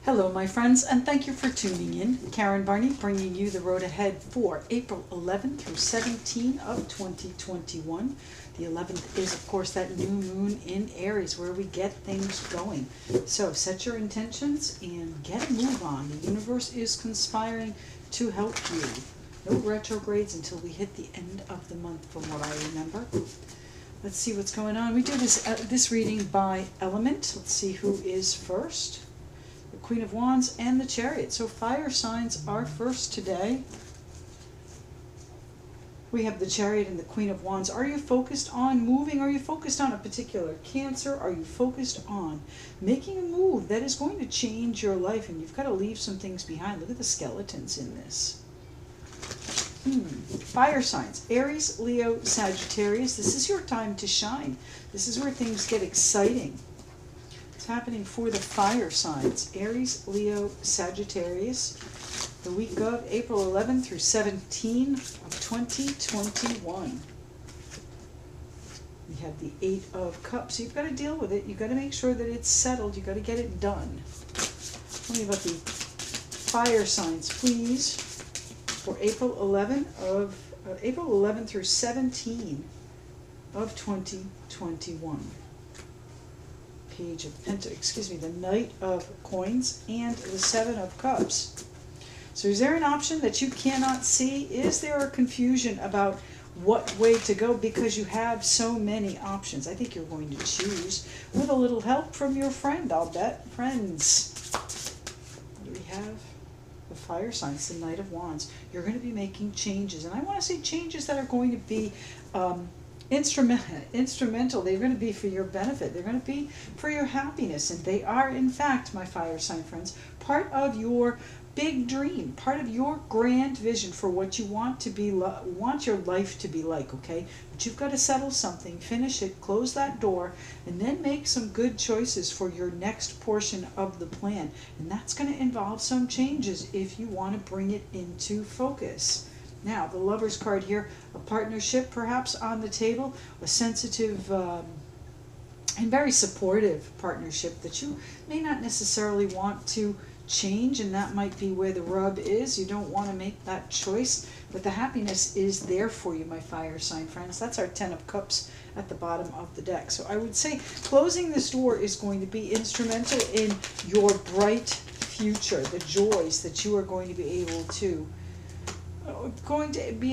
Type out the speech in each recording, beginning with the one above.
Hello, my friends, and thank you for tuning in. Karen Barney bringing you the road ahead for April 11th through 17 of 2021. The 11th is, of course, that new moon in Aries where we get things going. So set your intentions and get a move on. The universe is conspiring to help you. No retrogrades until we hit the end of the month, from what I remember. Let's see what's going on. We do this reading by element. Let's see who is first. The Queen of Wands and the Chariot. So fire signs are first today. We have the Chariot and the Queen of Wands. Are you focused on moving? Are you focused on a particular Cancer? Are you focused on making a move that is going to change your life? And you've got to leave some things behind. Look at the skeletons in this. Fire signs. Aries, Leo, Sagittarius. This is your time to shine. This is where things get exciting. What's happening for the fire signs? Aries, Leo, Sagittarius. The week of April 11th through 17 of 2021. We have the 8 of Cups. You've got to deal with it. You've got to make sure that it's settled. You've got to get it done. Tell me about the fire signs, please, for April 11th through 17 of 2021. Page of Pentacles, the Knight of Coins and the 7 of Cups. So is there an option that you cannot see? Is there a confusion about what way to go because you have so many options? I think you're going to choose with a little help from your friend, I'll bet. Friends. What do we have? The fire signs, the Knight of Wands. You're going to be making changes, and I want to say changes that are going to be instrumental. They're going to be for your benefit. They're going to be for your happiness, and they are, in fact, my fire sign friends, part of your big dream, part of your grand vision for what you want to be, want your life to be like. Okay, but you've got to settle something, finish it, close that door, and then make some good choices for your next portion of the plan. And that's going to involve some changes if you want to bring it into focus. Now, the Lover's card here, a partnership perhaps on the table, a sensitive and very supportive partnership that you may not necessarily want to change, and that might be where the rub is. You don't want to make that choice, but the happiness is there for you, my fire sign friends. That's our 10 of Cups at the bottom of the deck. So I would say closing this door is going to be instrumental in your bright future, the joys that you are going to be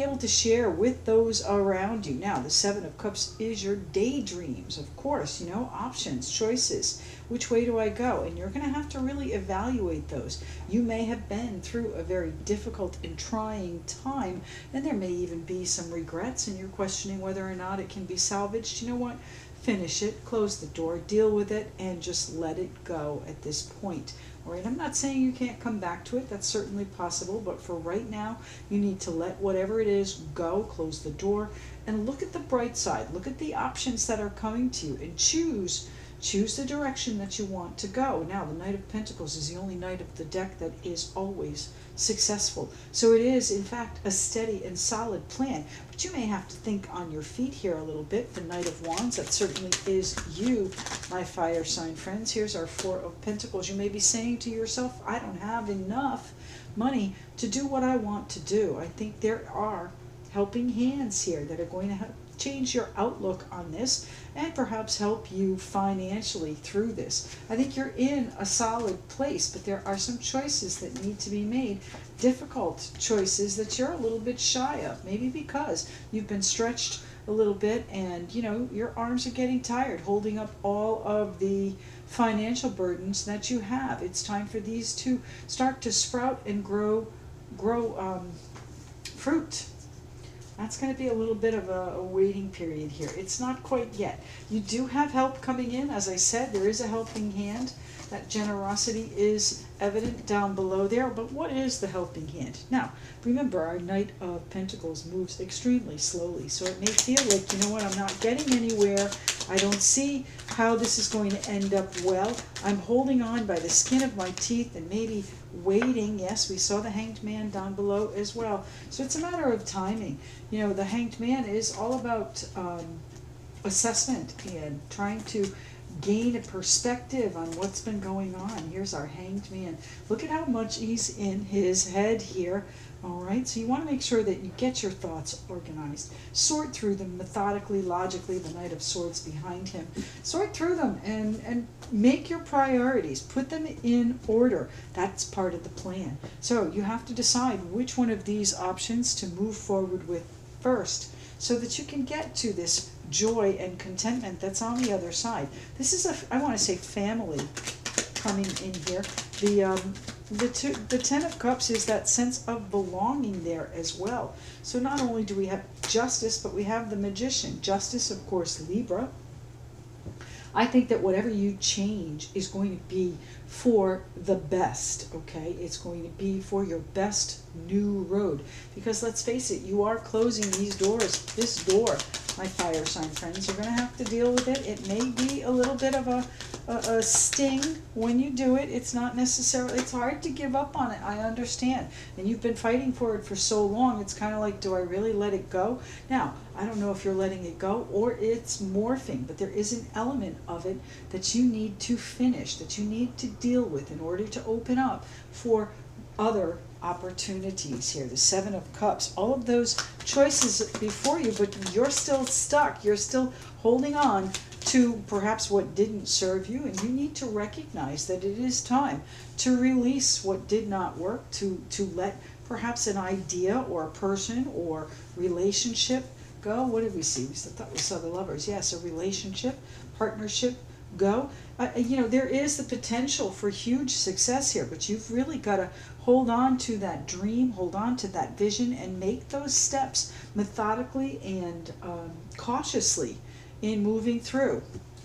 able to share with those around you. Now, the 7 of Cups is your daydreams, of course, options, choices. Which way do I go? And you're going to have to really evaluate those. You may have been through a very difficult and trying time, and there may even be some regrets, and you're questioning whether or not it can be salvaged. You know what? Finish it, close the door, deal with it, and just let it go at this point. All right, I'm not saying you can't come back to it. That's certainly possible, but for right now, you need to let whatever it is go, close the door, and look at the bright side. Look at the options that are coming to you, and choose the direction that you want to go. Now, the Knight of Pentacles is the only knight of the deck that is always successful. So it is, in fact, a steady and solid plan. But you may have to think on your feet here a little bit. The Knight of Wands, that certainly is you, my fire sign friends. Here's our 4 of Pentacles. You may be saying to yourself, I don't have enough money to do what I want to do. I think there are helping hands here that are going to help change your outlook on this and perhaps help you financially through this. I think you're in a solid place, but there are some choices that need to be made, difficult choices that you're a little bit shy of, maybe because you've been stretched a little bit and your arms are getting tired holding up all of the financial burdens that you have. It's time for these to start to sprout and grow fruit. That's going to be a little bit of a waiting period here. It's not quite yet. You do have help coming in. As I said, there is a helping hand. That generosity is evident down below there. But what is the helping hand? Now, remember, our Knight of Pentacles moves extremely slowly. So it may feel like, you know what, I'm not getting anywhere. I don't see how this is going to end up well. I'm holding on by the skin of my teeth and maybe waiting. Yes, we saw the Hanged Man down below as well. So it's a matter of timing. The Hanged Man is all about assessment and trying to gain a perspective on what's been going on. Here's our Hanged Man. Look at how much he's in his head here. All right, so you want to make sure that you get your thoughts organized. Sort through them methodically, logically, the Knight of Swords behind him. Sort through them and make your priorities. Put them in order. That's part of the plan. So you have to decide which one of these options to move forward with first so that you can get to this joy and contentment that's on the other side. This is I want to say, family coming in here. The Ten of Cups is that sense of belonging there as well. So not only do we have Justice, but we have the Magician. Justice, of course, Libra. I think that whatever you change is going to be for the best, okay? It's going to be for your best new road. Because let's face it, you are closing these doors. This door, my fire sign friends, you're going to have to deal with it. It may be a little bit of a sting when you do it. It's not necessarily, it's hard to give up on it, I understand. And you've been fighting for it for so long, it's kind of like, do I really let it go? Now, I don't know if you're letting it go or it's morphing, but there is an element of it that you need to finish, that you need to deal with in order to open up for other opportunities here. The Seven of Cups, all of those choices before you, but you're still stuck. You're still holding on to perhaps what didn't serve you, and you need to recognize that it is time to release what did not work, to let perhaps an idea or a person or relationship go. What did we see? We thought we saw the Lovers. Yes, a relationship, partnership go. There is the potential for huge success here, but you've really got to hold on to that dream, hold on to that vision, and make those steps methodically and cautiously in moving through.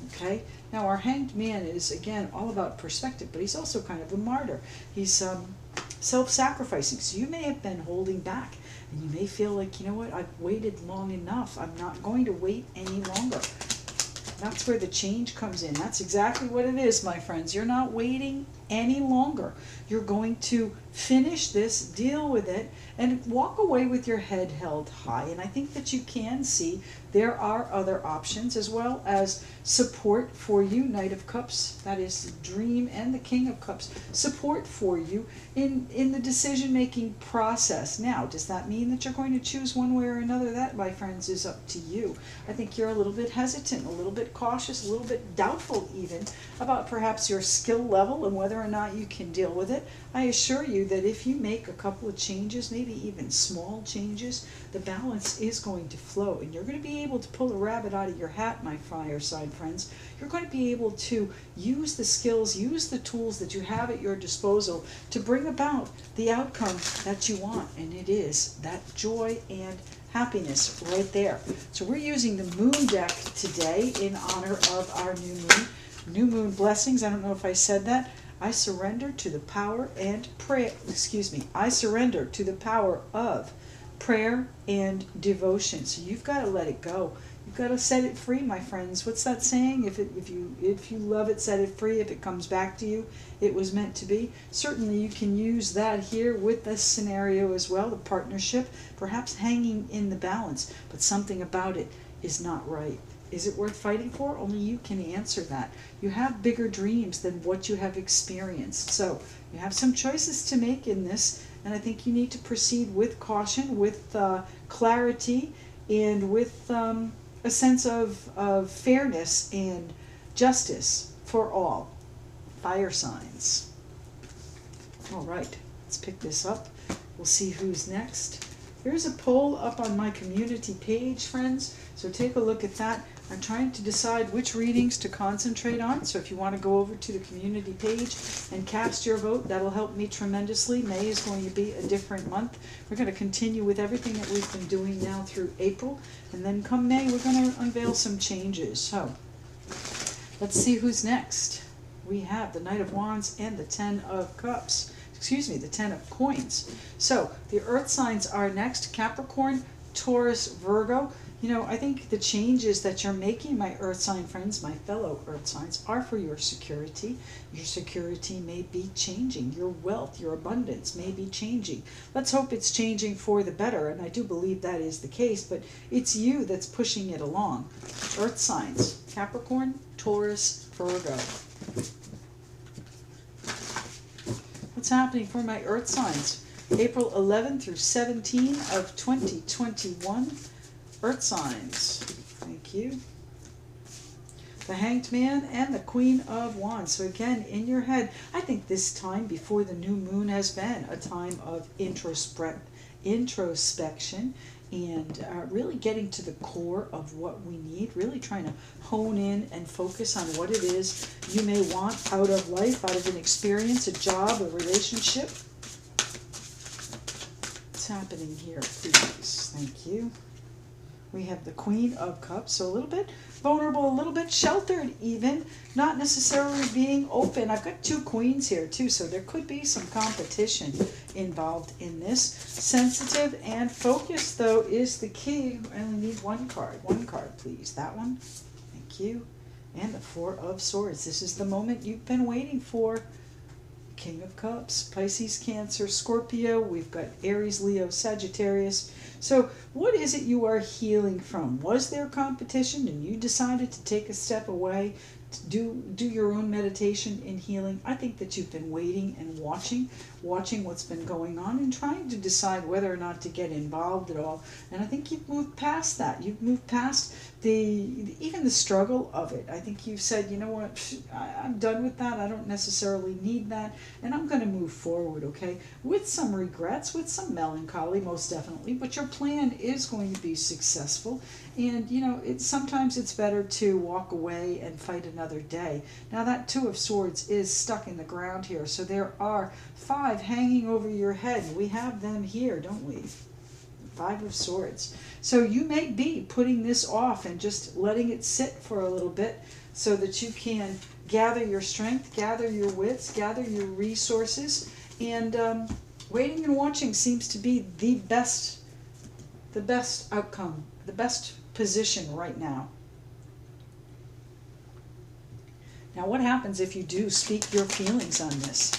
Okay? Now, our Hanged Man is, again, all about perspective, but he's also kind of a martyr. He's self-sacrificing, so you may have been holding back, and you may feel like, you know what, I've waited long enough. I'm not going to wait any longer. That's where the change comes in. That's exactly what it is, my friends. You're not waiting any longer. You're going to finish this, deal with it, and walk away with your head held high. And I think that you can see there are other options, as well as support for you. Knight of Cups, that is the Dream, and the King of Cups, support for you in the decision-making process. Now, does that mean that you're going to choose one way or another? That, my friends, is up to you. I think you're a little bit hesitant, a little bit cautious, a little bit doubtful even about perhaps your skill level and whether or not you can deal with it. I assure you that if you make a couple of changes, maybe even small changes, the balance is going to flow, and you're going to be able to pull a rabbit out of your hat, my fireside friends. You're going to be able to use the skills, use the tools that you have at your disposal to bring about the outcome that you want, and it is that joy and happiness right there. So we're using the Moon deck today in honor of our new moon. New moon blessings. I don't know if I said that. I surrender to the power and prayer. I surrender to the power of prayer and devotion. So you've got to let it go. You've got to set it free, my friends. What's that saying? If you love it, set it free. If it comes back to you, it was meant to be. Certainly you can use that here with this scenario as well, the partnership, perhaps hanging in the balance, but something about it is not right. Is it worth fighting for? Only you can answer that. You have bigger dreams than what you have experienced. So you have some choices to make in this, and I think you need to proceed with caution, with clarity, and with a sense of fairness and justice for all. Fire signs. All right, let's pick this up. We'll see who's next. Here's a poll up on my community page, friends, so take a look at that. I'm trying to decide which readings to concentrate on, so if you want to go over to the community page and cast your vote, that'll help me tremendously. May is going to be a different month. We're going to continue with everything that we've been doing now through April, and then come May, we're going to unveil some changes. So, let's see who's next. We have the Knight of Wands and the Ten of Cups. The Ten of Coins. So, the Earth signs are next: Capricorn, Taurus, Virgo. You know, I think the changes that you're making, my earth sign friends, my fellow earth signs, are for your security. Your security may be changing. Your wealth, your abundance may be changing. Let's hope it's changing for the better, and I do believe that is the case, but it's you that's pushing it along. Earth signs, Capricorn, Taurus, Virgo. What's happening for my earth signs? April 11 through 17 of 2021. Earth signs. Thank you. The Hanged Man and the Queen of Wands. So again, in your head, I think this time before the new moon has been a time of introspection and really getting to the core of what we need, really trying to hone in and focus on what it is you may want out of life, out of an experience, a job, a relationship. What's happening here, please? Thank you. We have the Queen of Cups, so a little bit vulnerable, a little bit sheltered even, not necessarily being open. I've got two queens here too, so there could be some competition involved in this. Sensitive and focused, though, is the key. I only need one card. One card, please. That one. Thank you. And the Four of Swords. This is the moment you've been waiting for. King of Cups, Pisces, Cancer, Scorpio. We've got Aries, Leo, Sagittarius. So what is it you are healing from? Was there competition and you decided to take a step away, to do your own meditation in healing? I think that you've been waiting and watching what's been going on and trying to decide whether or not to get involved at all. And I think you've moved past that. You've moved past even the struggle of it. I think you've said, you know what, I'm done with that. I don't necessarily need that, and I'm going to move forward, okay? With some regrets, with some melancholy, most definitely, but your plan is going to be successful. And, you know, sometimes it's better to walk away and fight another day. Now, that Two of Swords is stuck in the ground here, so there are 5 hanging over your head. We have them here, don't we? 5 of Swords. So you may be putting this off and just letting it sit for a little bit so that you can gather your strength, gather your wits, gather your resources, and waiting and watching seems to be the best outcome, the best position right now. Now, what happens if you do speak your feelings on this?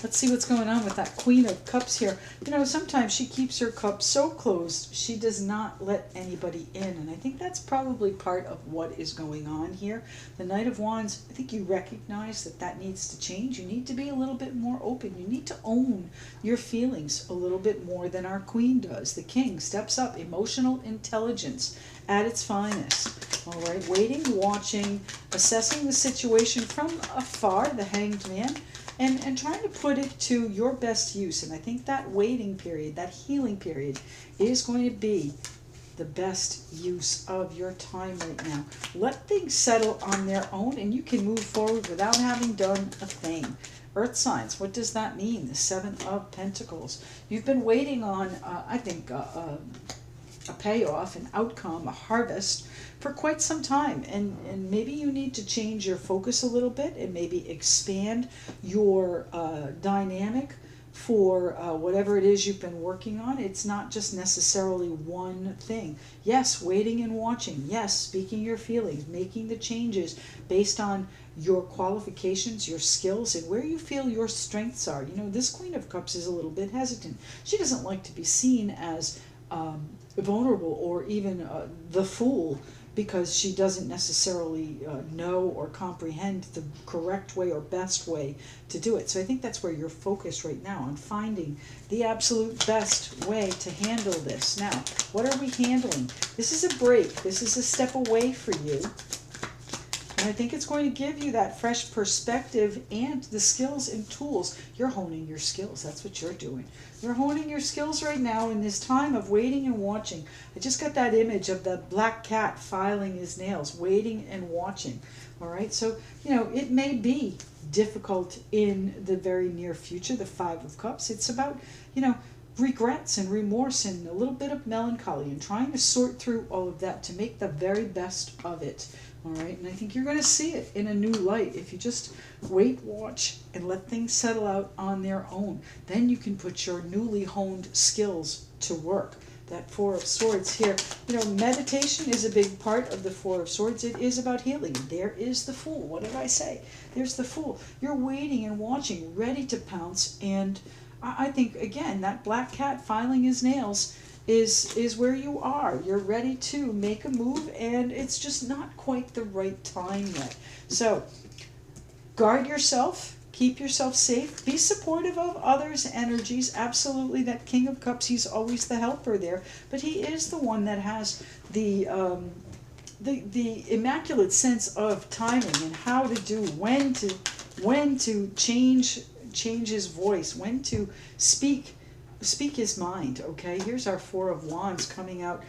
Let's see what's going on with that Queen of Cups here. You know, sometimes she keeps her cup so closed, she does not let anybody in. And I think that's probably part of what is going on here. The Knight of Wands, I think you recognize that that needs to change. You need to be a little bit more open. You need to own your feelings a little bit more than our Queen does. The King steps up, emotional intelligence at its finest. All right, waiting, watching, assessing the situation from afar, the Hanged Man, and trying to put it to your best use. And I think that waiting period, that healing period, is going to be the best use of your time right now. Let things settle on their own, and you can move forward without having done a thing. Earth signs, what does that mean? The 7 of Pentacles. You've been waiting on, I think, a payoff, an outcome, a harvest for quite some time, and maybe you need to change your focus a little bit and maybe expand your dynamic for whatever it is you've been working on. It's not just necessarily one thing. Yes, waiting and watching. Yes, speaking your feelings, making the changes based on your qualifications, your skills, and where you feel your strengths are. You know, this Queen of Cups is a little bit hesitant. She doesn't like to be seen as vulnerable or even the fool, because she doesn't necessarily know or comprehend the correct way or best way to do it. So I think that's where you're focused right now, on finding the absolute best way to handle this. Now, what are we handling? This is a break. This is a step away for you. And I think it's going to give you that fresh perspective and the skills and tools. You're honing your skills. That's what you're doing. You're honing your skills right now in this time of waiting and watching. I just got that image of the black cat filing his nails, waiting and watching. All right, so, you know, it may be difficult in the very near future, the 5 of Cups. It's about, you know, regrets and remorse and a little bit of melancholy and trying to sort through all of that to make the very best of it. All right, and I think you're going to see it in a new light if you just wait, watch, and let things settle out on their own. Then you can put your newly honed skills to work. that Four of Swords here. You know, meditation is a big part of the Four of Swords. It is about healing. There is the Fool. What did I say? There's the Fool. You're waiting and watching, ready to pounce. And I think, again, that black cat filing his nails is where you are. You're ready to make a move, and it's just not quite the right time yet. So guard yourself. Keep yourself safe. Be supportive of others' energies. Absolutely, that King of Cups, he's always the helper there. But he is the one that has the immaculate sense of timing and how to do, when to change his voice, when to speak his mind. Okay, here's our Four of Wands coming out.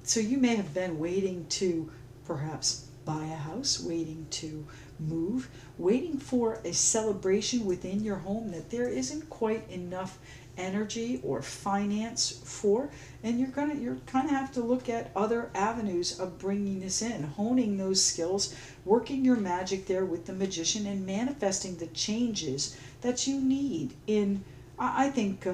So you may have been waiting to perhaps buy a house, waiting to move, waiting for a celebration within your home that there isn't quite enough energy or finance for, and you're kind of have to look at other avenues of bringing this in, honing those skills, working your magic there with the Magician, and manifesting the changes that you need in. I think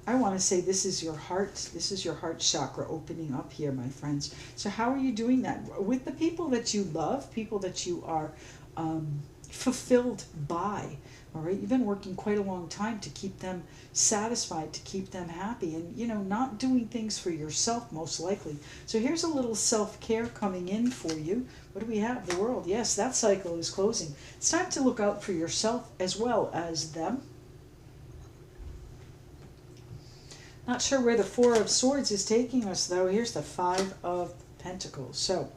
I want to say this is your heart chakra opening up here, my friends. So how are you doing that? With the people that you love, people that you are fulfilled by. All right, you've been working quite a long time to keep them satisfied, to keep them happy, and you know, not doing things for yourself most likely. So here's a little self-care coming in for you. What do we have? The World. Yes, that cycle is closing. It's time to look out for yourself as well as them. Not sure where the Four of Swords is taking us, though. Here's the Five of Pentacles. So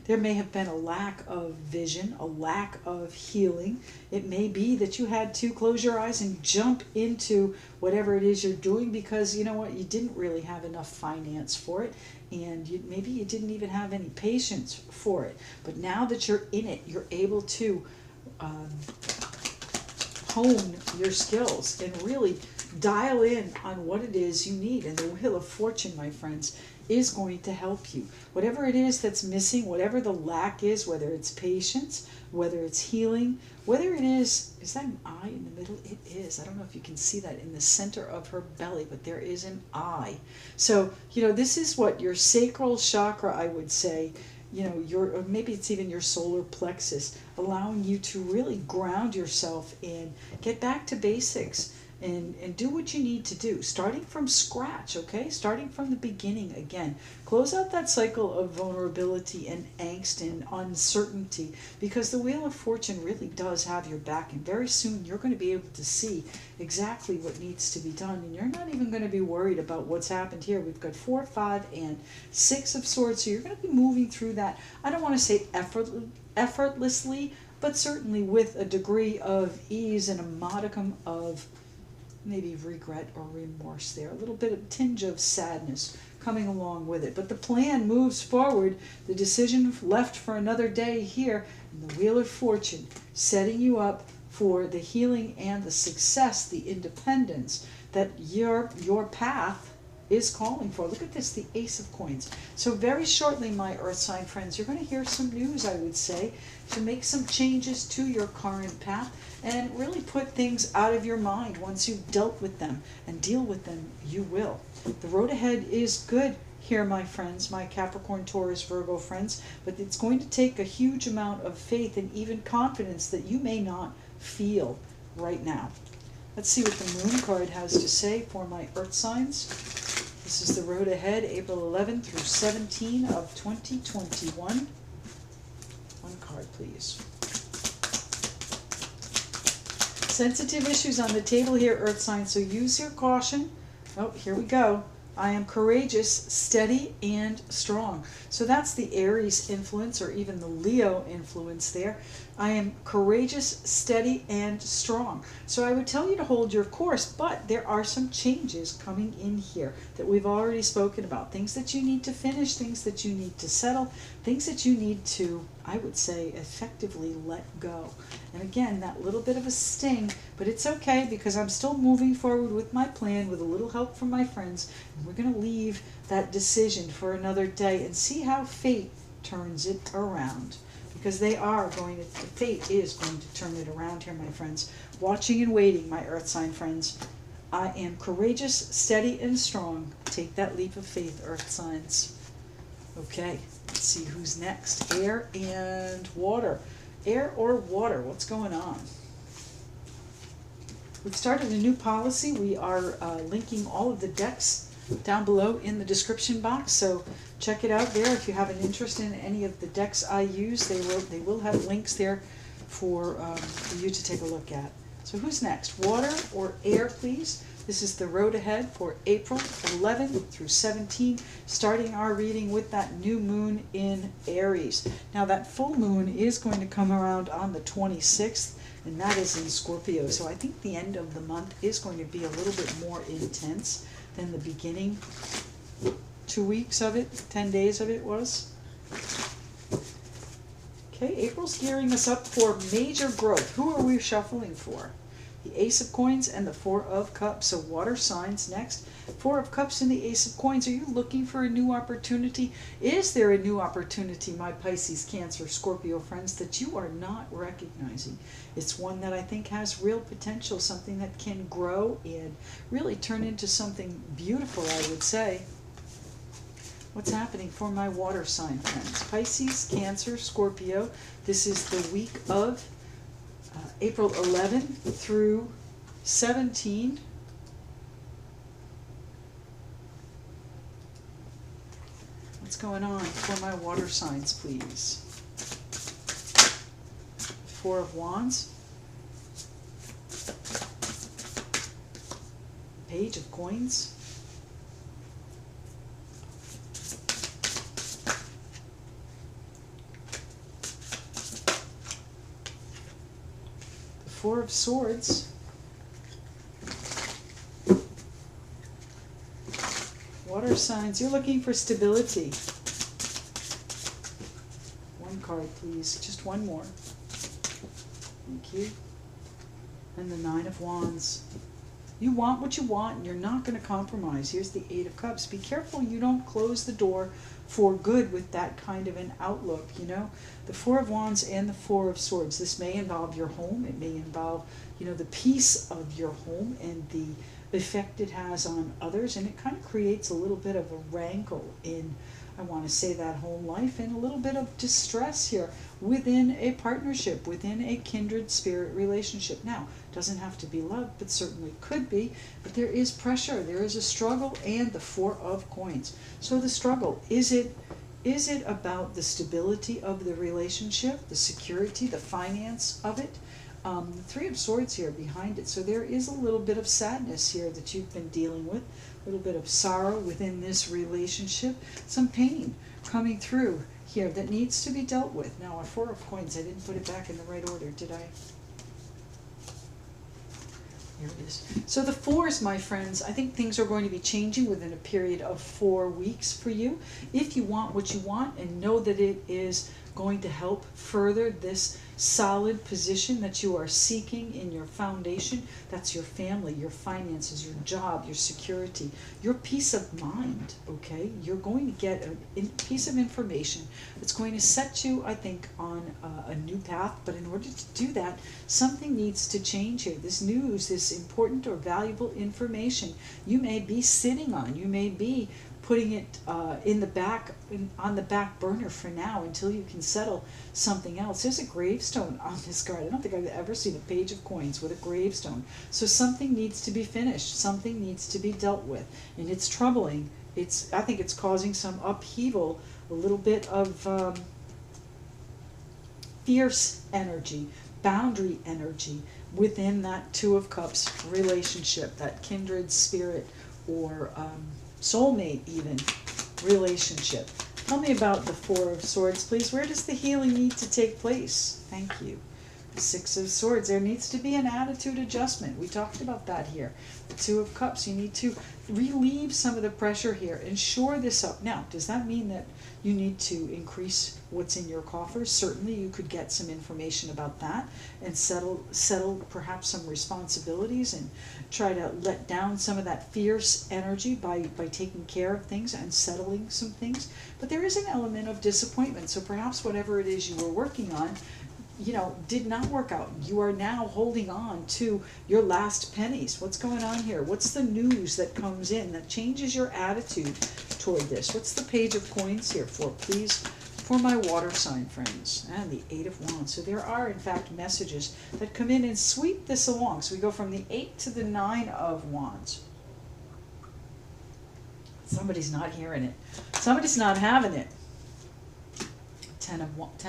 there may have been a lack of vision, a lack of healing. It may be that you had to close your eyes and jump into whatever it is you're doing because, you know what, you didn't really have enough finance for it, and maybe you didn't even have any patience for it. But now that you're in it, you're able to hone your skills and really dial in on what it is you need. And the Wheel of Fortune, my friends, is going to help you. Whatever it is that's missing, whatever the lack is, whether it's patience, whether it's healing, whether it is that an eye in the middle? It is. I don't know if you can see that in the center of her belly, but there is an eye. So, you know, this is what your sacral chakra, I would say, you know, or maybe it's even your solar plexus, allowing you to really ground yourself in, get back to basics. And do what you need to do, starting from scratch, okay? Starting from the beginning again. Close out that cycle of vulnerability and angst and uncertainty, because the Wheel of Fortune really does have your back, and very soon you're going to be able to see exactly what needs to be done, and you're not even going to be worried about what's happened here. We've got 4, 5, and 6 of Swords, so you're going to be moving through that. I don't want to say effortlessly, but certainly with a degree of ease and a modicum of maybe regret or remorse there, a little bit of tinge of sadness coming along with it. But the plan moves forward, the decision left for another day here, and the Wheel of Fortune setting you up for the healing and the success, the independence that your path is calling for. Look at this, the Ace of Coins. So very shortly, my Earth sign friends, you're going to hear some news, I would say, to make some changes to your current path and really put things out of your mind. Once you've dealt with them and deal with them, you will. The road ahead is good here, my friends, my Capricorn, Taurus, Virgo friends, but it's going to take a huge amount of faith and even confidence that you may not feel right now. Let's see what the Moon card has to say for my Earth signs. This is the road ahead, April 11 through 17 of 2021. One card, please. Sensitive issues on the table here, Earth signs, so use your caution. Oh, here we go. I am courageous, steady, and strong. So that's the Aries influence, or even the Leo influence there. I am courageous, steady, and strong. So I would tell you to hold your course, but there are some changes coming in here that we've already spoken about. Things that you need to finish, things that you need to settle, things that you need to, I would say, effectively let go. And again, that little bit of a sting, but it's okay because I'm still moving forward with my plan with a little help from my friends. And we're going to leave that decision for another day and see how fate turns it around. Because fate is going to turn it around here, my friends. Watching and waiting, my Earth sign friends. I am courageous, steady, and strong. Take that leap of faith, Earth signs. Okay, let's see who's next. Air and water. Air or water, what's going on? We've started a new policy. We are linking all of the decks down below in the description box, so check it out there. If you have an interest in any of the decks I use, they will have links there for you to take a look at. So who's next? Water or air, please? This is the road ahead for April 11th through 17, starting our reading with that new moon in Aries. Now that full moon is going to come around on the 26th, and that is in Scorpio. So I think the end of the month is going to be a little bit more intense than the beginning 2 weeks of it, 10 days of it was. Okay, April's gearing us up for major growth. Who are we shuffling for? The Ace of Coins and the Four of Cups. So water signs next. Four of Cups and the Ace of Coins. Are you looking for a new opportunity? Is there a new opportunity, my Pisces, Cancer, Scorpio friends, that you are not recognizing? It's one that I think has real potential, something that can grow and really turn into something beautiful, I would say. What's happening for my water sign friends? Pisces, Cancer, Scorpio. This is the week of April 11th through 17. What's going on for my water signs, please? Four of Wands. Page of Coins. Four of Swords. Water signs, you're looking for stability. One card, please. Just one more. Thank you. And the Nine of Wands. You want what you want, and you're not going to compromise. Here's the Eight of Cups. Be careful you don't close the door for good with that kind of an outlook, you know. The Four of Wands and the Four of Swords. This may involve your home. It may involve, you know, the peace of your home and the effect it has on others. And it kind of creates a little bit of a rankle in, I want to say, that home life, and a little bit of distress here within a partnership, within a kindred spirit relationship. Now, it doesn't have to be love, but certainly could be. But there is pressure, there is a struggle, and the Four of Coins. So the struggle, is it about the stability of the relationship, the security, the finance of it? The Three of Swords here behind it. So there is a little bit of sadness here that you've been dealing with, a little bit of sorrow within this relationship, some pain coming through here that needs to be dealt with. Now, a Four of Coins, I didn't put it back in the right order, did I? Here it is. So the fours, my friends, I think things are going to be changing within a period of 4 weeks for you. If you want what you want and know that it is going to help further this solid position that you are seeking in your foundation, that's your family, your finances, your job, your security, your peace of mind, okay? You're going to get a piece of information that's going to set you, I think, on a new path. But in order to do that, something needs to change here. This news, this important or valuable information you may be sitting on, you may be putting it on the back burner for now until you can settle something else. There's a gravestone on this card. I don't think I've ever seen a Page of Coins with a gravestone. So something needs to be finished. Something needs to be dealt with. And it's troubling. I think it's causing some upheaval, a little bit of fierce energy, boundary energy within that Two of Cups relationship, that kindred spirit or soulmate even relationship. Tell me about the Four of Swords, please. Where does the healing need to take place? Thank you. The Six of Swords. There needs to be an attitude adjustment. We talked about that here. The Two of Cups. You need to relieve some of the pressure here and shore this up. Now, does that mean that you need to increase what's in your coffers? Certainly you could get some information about that and settle perhaps some responsibilities and try to let down some of that fierce energy by taking care of things and settling some things. But there is an element of disappointment. So perhaps whatever it is you were working on did not work out. You are now holding on to your last pennies. What's going on here? What's the news that comes in that changes your attitude toward this? What's the Page of Coins here for, please, for my water sign friends? And the Eight of Wands. So there are, in fact, messages that come in and sweep this along. So we go from the 8 to the 9 of Wands. Somebody's not hearing it. Somebody's not having it. Ten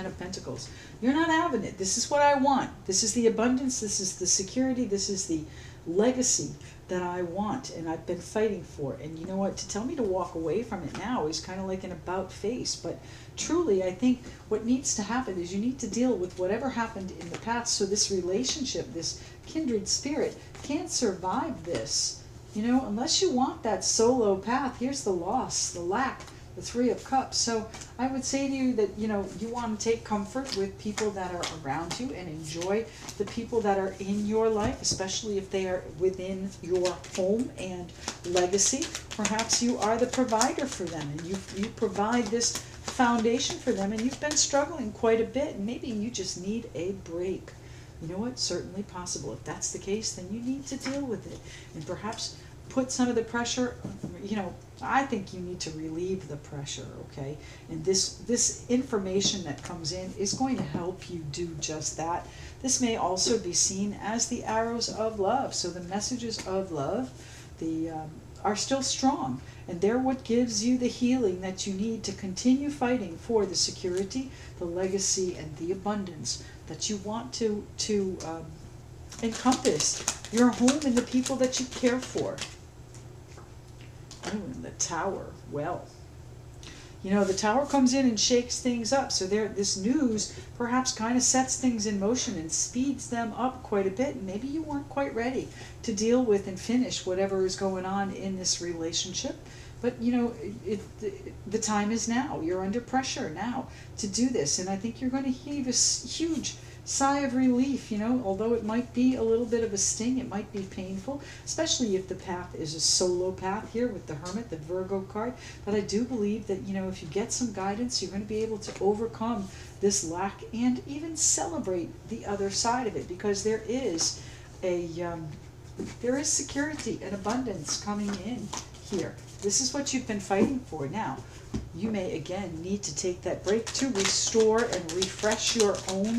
of Pentacles. You're not having it. This is what I want. This is the abundance. This is the security. This is the legacy that I want and I've been fighting for. And you know what? To tell me to walk away from it now is kind of like an about face. But truly, I think what needs to happen is you need to deal with whatever happened in the past, so this relationship, this kindred spirit, can't survive this. Unless you want that solo path. Here's the loss, the lack, the Three of Cups. So I would say to you that, you want to take comfort with people that are around you and enjoy the people that are in your life, especially if they are within your home and legacy. Perhaps you are the provider for them and you provide this foundation for them, and you've been struggling quite a bit, and maybe you just need a break. You know what? Certainly possible. If that's the case, then you need to deal with it and perhaps put some of the pressure, I think you need to relieve the pressure, okay? And this information that comes in is going to help you do just that. This may also be seen as the arrows of love. So the messages of love are still strong, and they're what gives you the healing that you need to continue fighting for the security, the legacy, and the abundance that you want to encompass your home and the people that you care for. Oh, and the Tower. Well, the Tower comes in and shakes things up. So this news perhaps kind of sets things in motion and speeds them up quite a bit. And maybe you weren't quite ready to deal with and finish whatever is going on in this relationship. But, the time is now. You're under pressure now to do this. And I think you're going to heave a huge sigh of relief, although it might be a little bit of a sting, it might be painful, especially if the path is a solo path here with the Hermit, the Virgo card. But I do believe that, if you get some guidance, you're going to be able to overcome this lack and even celebrate the other side of it, because there is security and abundance coming in here. This is what you've been fighting for. Now, you may again need to take that break to restore and refresh your own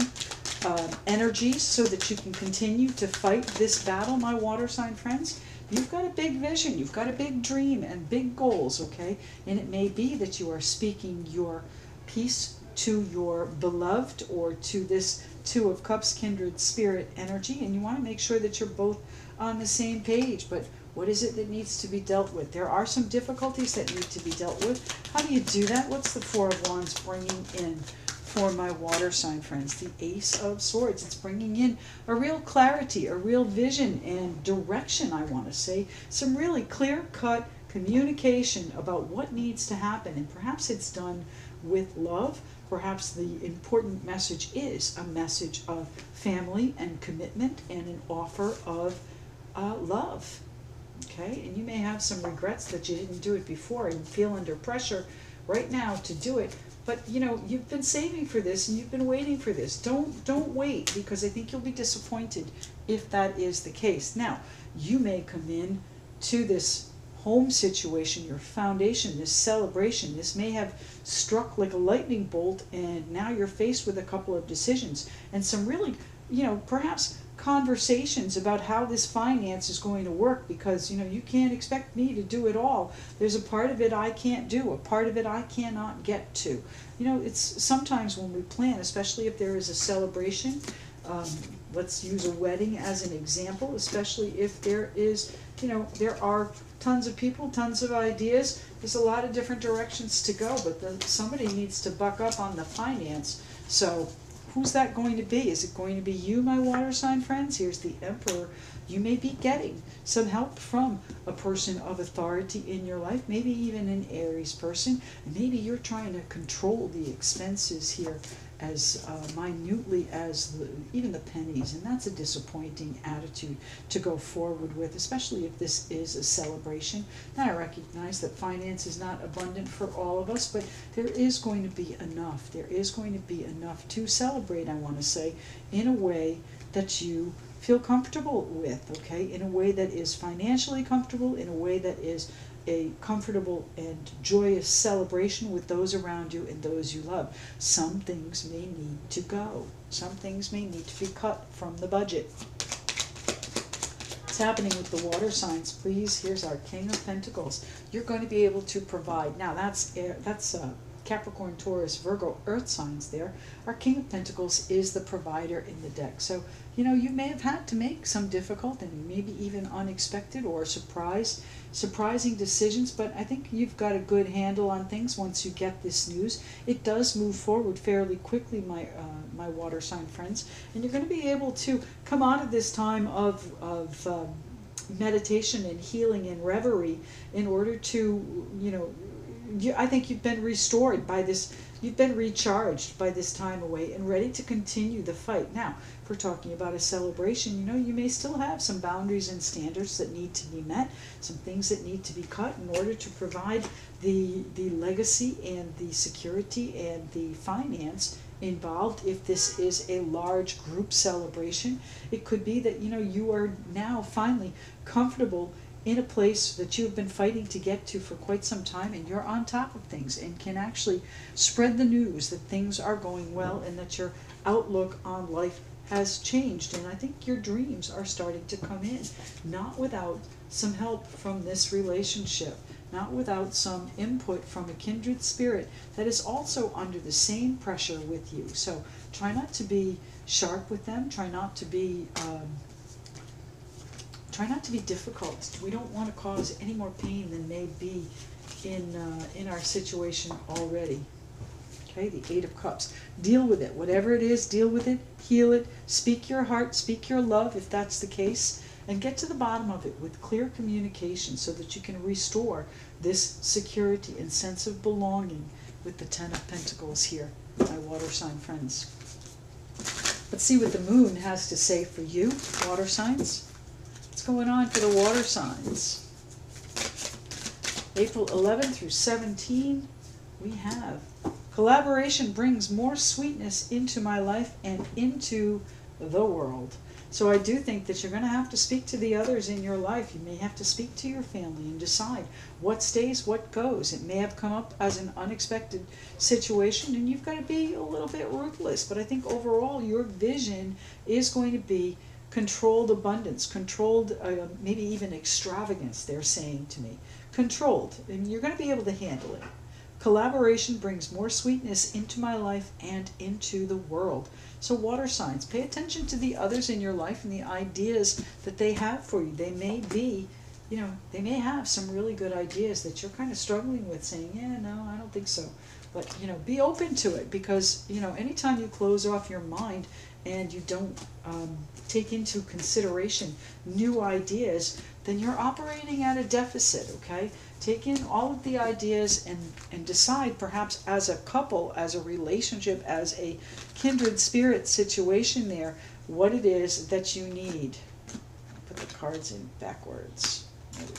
energies so that you can continue to fight this battle, my water sign friends. You've got a big vision, you've got a big dream and big goals, okay? And it may be that you are speaking your piece to your beloved or to this Two of Cups kindred spirit energy, and you want to make sure that you're both on the same page. But what is it that needs to be dealt with? There are some difficulties that need to be dealt with. How do you do that? What's the Four of Wands bringing in for my water sign friends? The Ace of Swords. It's bringing in a real clarity, a real vision and direction, I want to say. Some really clear-cut communication about what needs to happen. And perhaps it's done with love. Perhaps the important message is a message of family and commitment and an offer of love. Okay, and you may have some regrets that you didn't do it before and feel under pressure right now to do it. But you've been saving for this and you've been waiting for this. Don't wait, because I think you'll be disappointed if that is the case. Now, you may come in to this home situation, your foundation, this celebration. This may have struck like a lightning bolt, and now you're faced with a couple of decisions and some really, perhaps conversations about how this finance is going to work, because you can't expect me to do it all. There's a part of it I can't do, a part of it I cannot get to. It's sometimes when we plan, especially if there is a celebration, let's use a wedding as an example, especially if there is, there are tons of people, tons of ideas, there's a lot of different directions to go, but somebody needs to buck up on the finance. So who's that going to be? Is it going to be you, my water sign friends? Here's the Emperor. You may be getting some help from a person of authority in your life, maybe even an Aries person. And maybe you're trying to control the expenses here as minutely as even the pennies, and that's a disappointing attitude to go forward with, especially if this is a celebration. Now, I recognize that finance is not abundant for all of us, but there is going to be enough. There is going to be enough to celebrate, I want to say, in a way that you feel comfortable with, okay? In a way that is financially comfortable, in a way that is a comfortable and joyous celebration with those around you and those you love. Some things may need to go. Some things may need to be cut from the budget. What's happening with the water signs, please? Here's our King of Pentacles. You're going to be able to provide. Now, that's Capricorn, Taurus, Virgo, Earth signs there. Our King of Pentacles is the provider in the deck. So, you know, you may have had to make some difficult and maybe even unexpected or surprising decisions, but I think you've got a good handle on things once you get this news. It does move forward fairly quickly, my water sign friends, and you're going to be able to come out of this time of meditation and healing and reverie in order to, you know, I think you've been restored by this, you've been recharged by this time away and ready to continue the fight. Now, if we're talking about a celebration, you know, you may still have some boundaries and standards that need to be met, some things that need to be cut in order to provide the legacy and the security and the finance involved. If this is a large group celebration, it could be that, you know, you are now finally comfortable in a place that you've been fighting to get to for quite some time, and you're on top of things and can actually spread the news that things are going well and that your outlook on life has changed. And I think your dreams are starting to come in, not without some help from this relationship, not without some input from a kindred spirit that is also under the same pressure with you. So try not to be sharp with them, try not to be difficult. We don't want to cause any more pain than may be in our situation already. Okay, the Eight of Cups. Deal with it. Whatever it is, deal with it, heal it, speak your heart, speak your love if that's the case, and get to the bottom of it with clear communication so that you can restore this security and sense of belonging with the Ten of Pentacles here, my water sign friends. Let's see what the moon has to say for you, water signs. What's going on for the water signs? April 11 through 17, we have collaboration brings more sweetness into my life and into the world. So I do think that you're going to have to speak to the others in your life. You may have to speak to your family and decide what stays, what goes. It may have come up as an unexpected situation, and you've got to be a little bit ruthless. But I think overall your vision is going to be controlled abundance, controlled, maybe even extravagance, they're saying to me. Controlled, and you're going to be able to handle it. Collaboration brings more sweetness into my life and into the world. So water signs, pay attention to the others in your life and the ideas that they have for you. They may be, you know, they may have some really good ideas that you're kind of struggling with, saying, yeah, no, I don't think so. But, you know, be open to it, because, you know, anytime you close off your mind and you don't take into consideration new ideas, then you're operating at a deficit, okay? Take in all of the ideas and decide, perhaps as a couple, as a relationship, as a kindred spirit situation there, what it is that you need. Put the cards in backwards. There we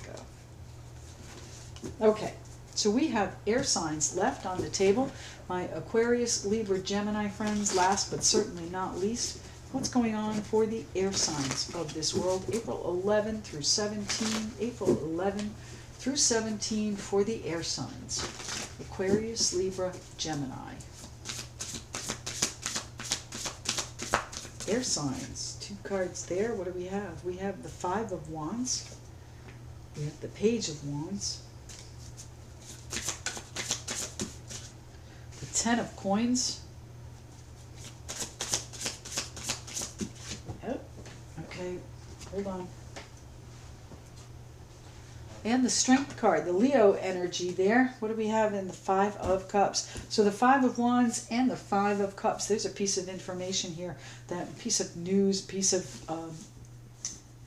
go. Okay, so we have air signs left on the table. My Aquarius, Libra, Gemini friends, last but certainly not least. What's going on for the air signs of this world? April 11 through 17. April 11 through 17 for the air signs. Aquarius, Libra, Gemini. Air signs. Two cards there. What do we have? We have the Five of Wands. We have the Page of Wands. The Ten of Coins. Oh, okay. Hold on. And the Strength card, the Leo energy there. What do we have in the Five of Cups? So the Five of Wands and the Five of Cups. There's a piece of information here, that piece of news, piece of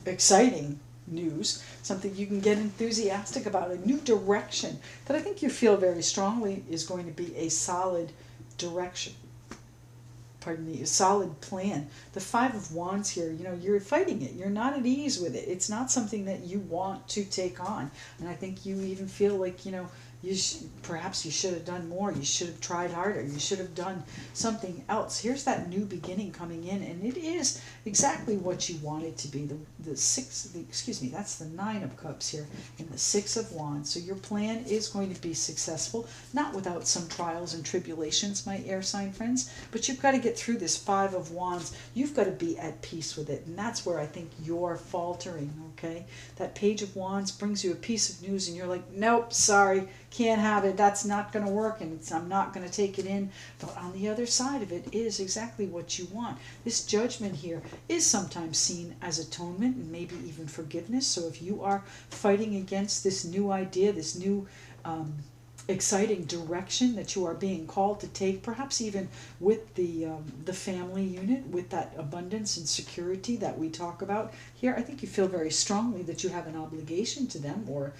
exciting news, something you can get enthusiastic about, a new direction that I think you feel very strongly is going to be a solid direction. pardon me, a solid plan. The Five of Wands here, you know, you're fighting it. You're not at ease with it. It's not something that you want to take on. And I think you even feel like, you know, perhaps you should have done more. You should have tried harder. You should have done something else. Here's that new beginning coming in, and it is exactly what you want it to be. That's the Nine of Cups here, and the Six of Wands. So your plan is going to be successful, not without some trials and tribulations, my air sign friends, but you've got to get through this Five of Wands. You've got to be at peace with it, and that's where I think you're faltering, okay? That Page of Wands brings you a piece of news, and you're like, nope, sorry, can't have it, that's not going to work, and I'm not going to take it in. But on the other side of it is exactly what you want. This Judgment here is sometimes seen as atonement and maybe even forgiveness. So if you are fighting against this new idea, this new exciting direction that you are being called to take, perhaps even with the family unit, with that abundance and security that we talk about here, I think you feel very strongly that you have an obligation to them, or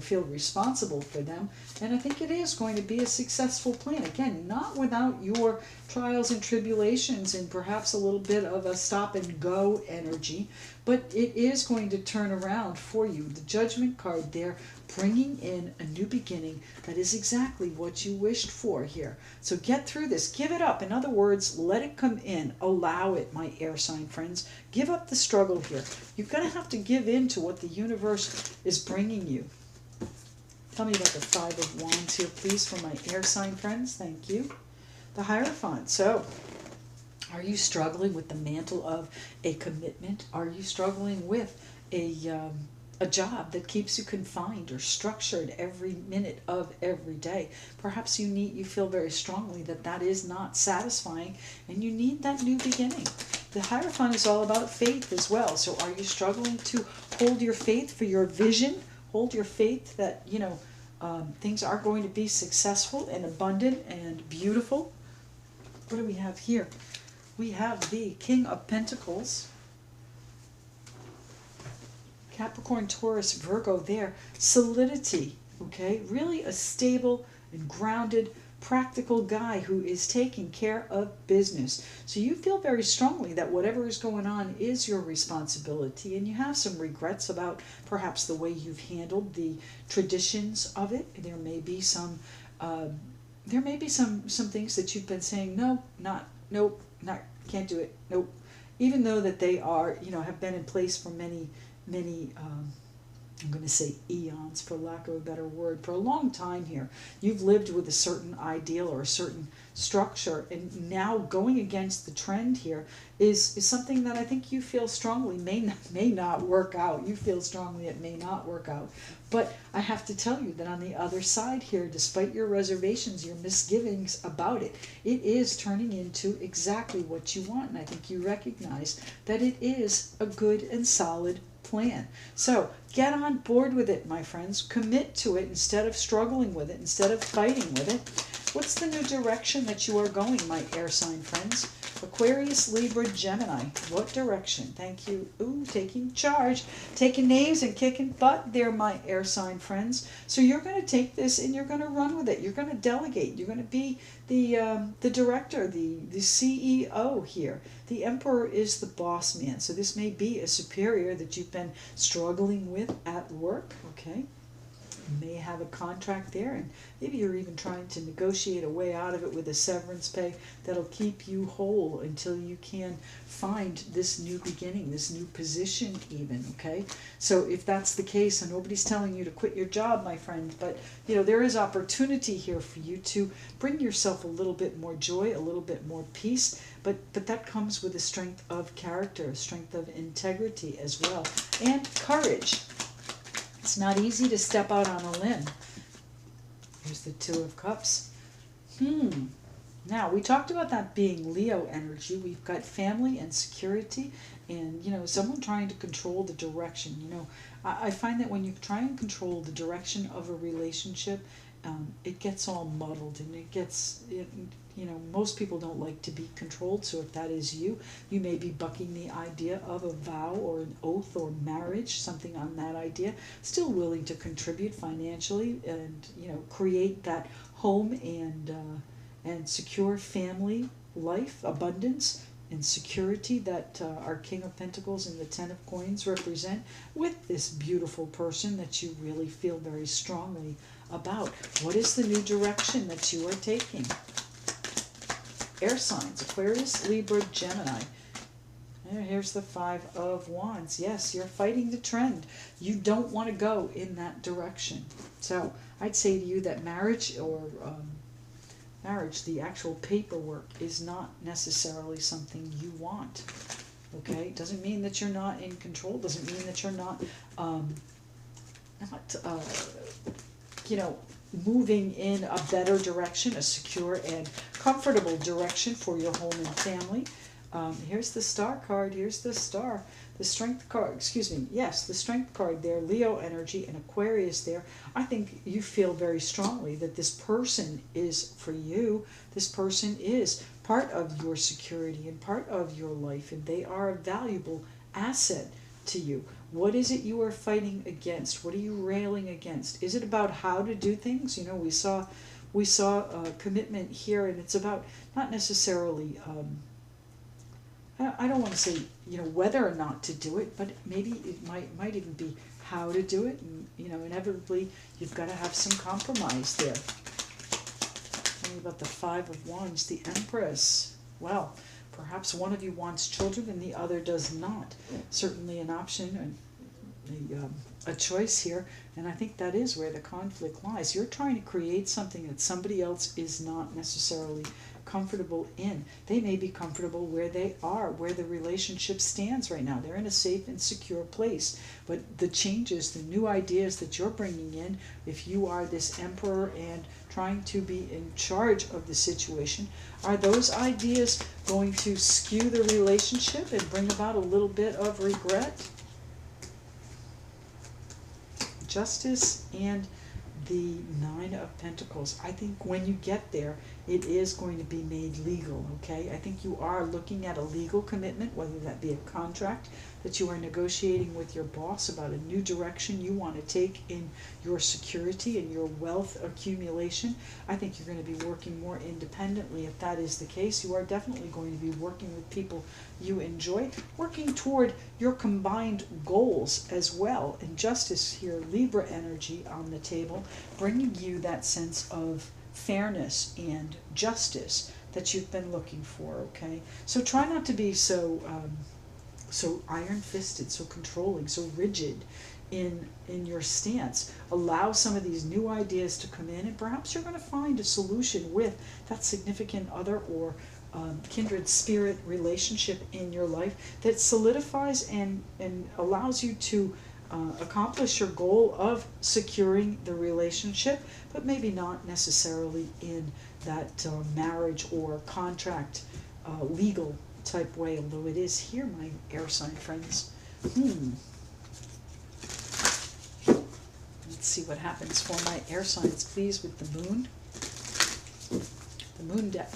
feel responsible for them. And I think it is going to be a successful plan. Again, not without your trials and tribulations and perhaps a little bit of a stop and go energy, but it is going to turn around for you. The Judgment card there, bringing in a new beginning that is exactly what you wished for here. So get through this. Give it up. In other words, let it come in. Allow it, my air sign friends. Give up the struggle here. You're going to have to give in to what the universe is bringing you. Tell me about the Five of Wands here, please, for my air sign friends. Thank you. The Hierophant. So, are you struggling with the mantle of a commitment? Are you struggling with a job that keeps you confined or structured every minute of every day? Perhaps you feel very strongly that that is not satisfying, and you need that new beginning. The Hierophant is all about faith as well. So, are you struggling to hold your faith for your vision? Hold your faith that, you know, things are going to be successful and abundant and beautiful. What do we have here? We have the King of Pentacles. Capricorn, Taurus, Virgo there. Solidity, okay? Really a stable and grounded, practical guy who is taking care of business. So you feel very strongly that whatever is going on is your responsibility, and you have some regrets about perhaps the way you've handled the traditions of it. There may be some things that you've been saying, nope, can't do it, nope. Even though that they are, you know, have been in place for many, I'm going to say eons, for lack of a better word, for a long time here. You've lived with a certain ideal or a certain structure, and now going against the trend here is something that I think you feel strongly may not work out. You feel strongly it may not work out. But I have to tell you that on the other side here, despite your reservations, your misgivings about it, it is turning into exactly what you want. And I think you recognize that it is a good and solid plan. So get on board with it, my friends. Commit to it instead of struggling with it, instead of fighting with it. What's the new direction that you are going, my air sign friends? Aquarius, Libra, Gemini. What direction? Thank you. Ooh, taking charge, taking names and kicking butt there, my air sign friends. So you're going to take this and you're going to run with it. You're going to delegate. You're going to be the director, the CEO here. The Emperor is the boss man. So this may be a superior that you've been struggling with at work, okay? You may have a contract there, and maybe you're even trying to negotiate a way out of it with a severance pay that'll keep you whole until you can find this new beginning, this new position even, okay? So if that's the case, and nobody's telling you to quit your job, my friend, but you know, there is opportunity here for you to bring yourself a little bit more joy, a little bit more peace, but that comes with a strength of character, a strength of integrity as well, and courage. It's not easy to step out on a limb. Here's the Two of Cups. Now, we talked about that being Leo energy. We've got family and security and, you know, someone trying to control the direction. You know, I find that when you try and control the direction of a relationship, it gets all muddled, and it gets, you know, most people don't like to be controlled. So if that is you, you may be bucking the idea of a vow or an oath or marriage, something on that idea, still willing to contribute financially and, you know, create that home and secure family life, abundance, and security that our King of Pentacles and the Ten of Coins represent, with this beautiful person that you really feel very strongly about. What is the new direction that you are taking? Air signs, Aquarius, Libra, Gemini. And here's the Five of Wands. Yes, you're fighting the trend. You don't want to go in that direction. So I'd say to you that marriage, the actual paperwork, is not necessarily something you want. Okay? Doesn't mean that you're not in control. Doesn't mean that you're not moving in a better direction, a secure and comfortable direction for your home and family. Here's the Star card. Here's the Star. The Strength card, excuse me. Yes, the Strength card there. Leo energy and Aquarius there. I think you feel very strongly that this person is for you. This person is part of your security and part of your life, and they are a valuable asset to you. What is it you are fighting against? What are you railing against? Is it about how to do things? We saw commitment here, and it's about not necessarily I don't want to say whether or not to do it, but maybe it might even be how to do it. And inevitably you've got to have some compromise there. Tell me about the Five of Wands, the Empress. Well, perhaps one of you wants children and the other does not. Certainly an option and a choice here, and I think that is where the conflict lies. You're trying to create something that somebody else is not necessarily comfortable in. They may be comfortable where they are, where the relationship stands right now. They're in a safe and secure place. But the changes, the new ideas that you're bringing in, if you are this emperor and trying to be in charge of the situation, are those ideas going to skew the relationship and bring about a little bit of regret? Justice and the Nine of Pentacles. I think when you get there, it is going to be made legal, okay? I think you are looking at a legal commitment, whether that be a contract that you are negotiating with your boss about a new direction you want to take in your security and your wealth accumulation. I think you're going to be working more independently. If that is the case, you are definitely going to be working with people you enjoy, working toward your combined goals as well. And Justice here, Libra energy on the table, bringing you that sense of fairness and justice that you've been looking for, okay? So try not to be so iron-fisted, so controlling, so rigid in your stance. Allow some of these new ideas to come in, and perhaps you're going to find a solution with that significant other or kindred spirit relationship in your life that solidifies and allows you to accomplish your goal of securing the relationship, but maybe not necessarily in that marriage or contract legal type way, although it is here, my air sign friends. Let's see what happens for my air signs, please, with the moon. The moon deck.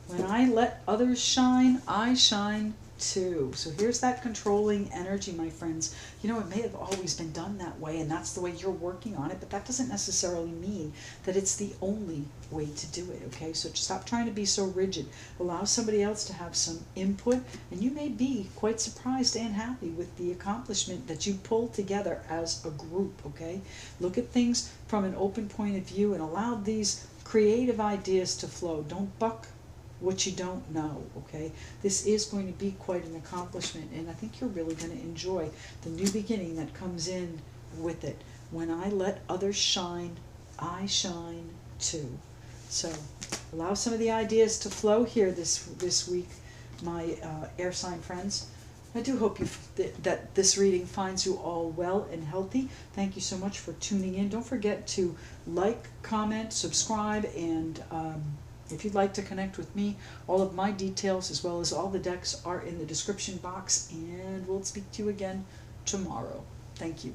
When I let others shine, I shine too. So here's that controlling energy, my friends. It may have always been done that way, and that's the way you're working on it, but that doesn't necessarily mean that it's the only way to do it, okay? So stop trying to be so rigid. Allow somebody else to have some input, and you may be quite surprised and happy with the accomplishment that you pulled together as a group, okay? Look at things from an open point of view and allow these creative ideas to flow. Don't buck what you don't know, okay? This is going to be quite an accomplishment, and I think you're really going to enjoy the new beginning that comes in with it. When I let others shine, I shine too. So allow some of the ideas to flow here this week, my air sign friends. I do hope that this reading finds you all well and healthy. Thank you so much for tuning in. Don't forget to like, comment, subscribe, and if you'd like to connect with me, all of my details as well as all the decks are in the description box, and we'll speak to you again tomorrow. Thank you.